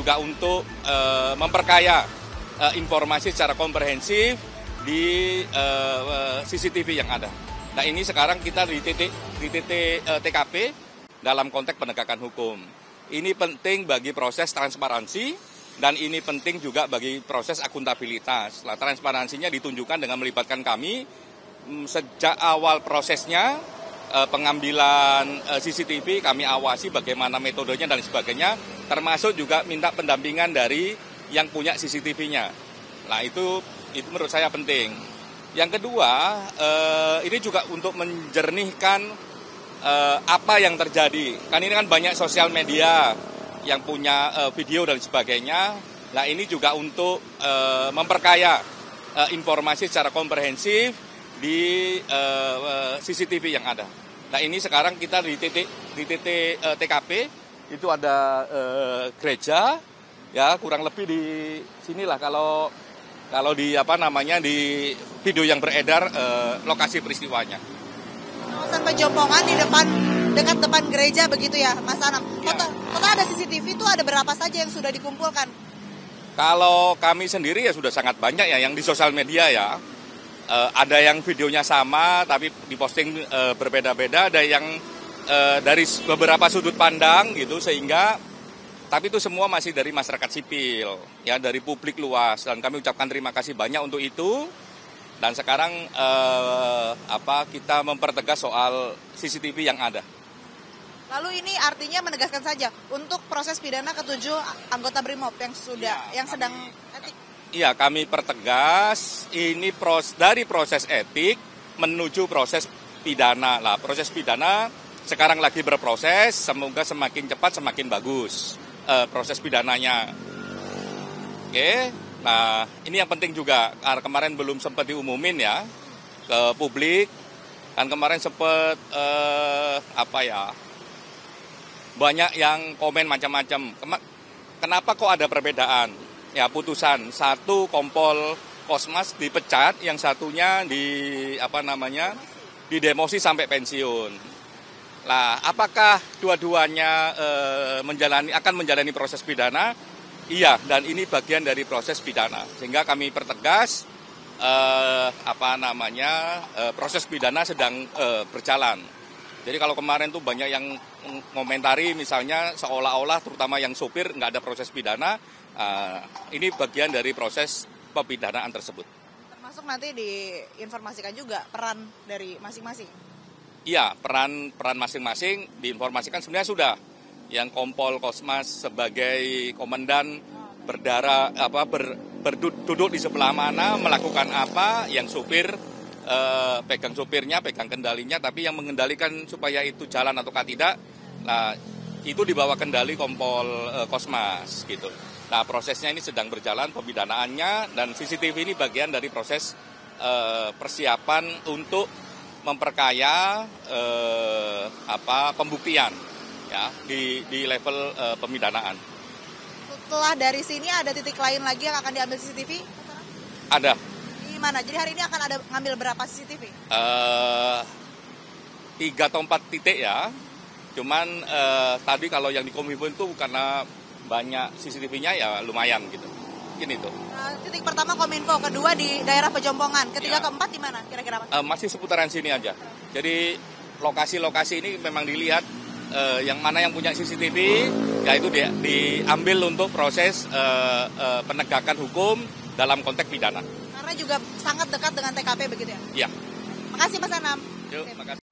juga untuk memperkaya informasi secara komprehensif di CCTV yang ada. Nah, ini sekarang kita di titik TKP dalam konteks penegakan hukum. Ini penting bagi proses transparansi dan ini penting juga bagi proses akuntabilitas. Nah, transparansinya ditunjukkan dengan melibatkan kami sejak awal prosesnya, pengambilan CCTV kami awasi bagaimana metodenya dan sebagainya, termasuk juga minta pendampingan dari yang punya CCTV-nya. Nah, itu menurut saya penting. Yang kedua, ini juga untuk menjernihkan apa yang terjadi. Kan ini kan banyak sosial media yang punya video dan sebagainya. Nah, ini juga untuk memperkaya informasi secara komprehensif di CCTV yang ada. Nah, ini sekarang kita di titik TKP, itu ada gereja, ya kurang lebih di sinilah kalau di di video yang beredar lokasi peristiwanya. Sampai Jompongan di dekat depan gereja begitu ya, Mas Anam. Total ada CCTV itu ada berapa saja yang sudah dikumpulkan? Kalau kami sendiri ya sudah sangat banyak ya yang di sosial media ya. Ada yang videonya sama tapi diposting berbeda-beda, ada yang dari beberapa sudut pandang gitu, sehingga tapi itu semua masih dari masyarakat sipil, ya dari publik luas, dan kami ucapkan terima kasih banyak untuk itu. Dan sekarang kita mempertegas soal CCTV yang ada. Lalu ini artinya menegaskan saja untuk proses pidana ke-7 anggota BRIMOB yang sedang etik. Iya, kami pertegas ini dari proses etik menuju proses pidana. Lah, proses pidana sekarang lagi berproses, semoga semakin cepat semakin bagus proses pidananya. Oke. Nah, ini yang penting juga, karena kemarin belum sempat diumumin ya ke publik. Kan kemarin sempat banyak yang komen macam-macam. Kenapa kok ada perbedaan? Ya, putusan satu Kompol Kosmas dipecat, yang satunya didemosi sampai pensiun. Lah, apakah dua-duanya akan menjalani proses pidana? Iya, dan ini bagian dari proses pidana. Sehingga kami pertegas proses pidana sedang berjalan. Jadi kalau kemarin tuh banyak yang mengomentari misalnya seolah-olah terutama yang sopir nggak ada proses pidana, ini bagian dari proses pepidanaan tersebut. Termasuk nanti diinformasikan juga peran dari masing-masing. Iya, peran masing-masing diinformasikan sebenarnya sudah. Yang Kompol Kosmas sebagai komandan duduk di sebelah mana, melakukan apa, yang supir pegang supirnya, pegang kendalinya, tapi yang mengendalikan supaya itu jalan ataukah tidak, nah itu dibawa kendali Kompol Kosmas gitu. Nah, prosesnya ini sedang berjalan pemidanaannya, dan CCTV ini bagian dari proses persiapan untuk memperkaya pembuktian ya di level pemidanaan. Setelah dari sini ada titik lain lagi yang akan diambil CCTV? Ada. Di mana? Jadi hari ini akan ada ngambil berapa CCTV? 3 atau 4 titik ya. Cuman tadi kalau yang di Kominfo itu karena banyak CCTV-nya ya lumayan gitu. Mungkin itu. Titik pertama Kominfo, kedua di daerah Pejompongan, ketiga keempat di mana kira-kira Mas? Masih seputaran sini aja. Jadi lokasi-lokasi ini memang dilihat yang mana yang punya CCTV, yaitu diambil untuk proses penegakan hukum dalam konteks pidana. Karena juga sangat dekat dengan TKP begitu ya? Iya. Makasih Mas Anam. Yuk, makasih.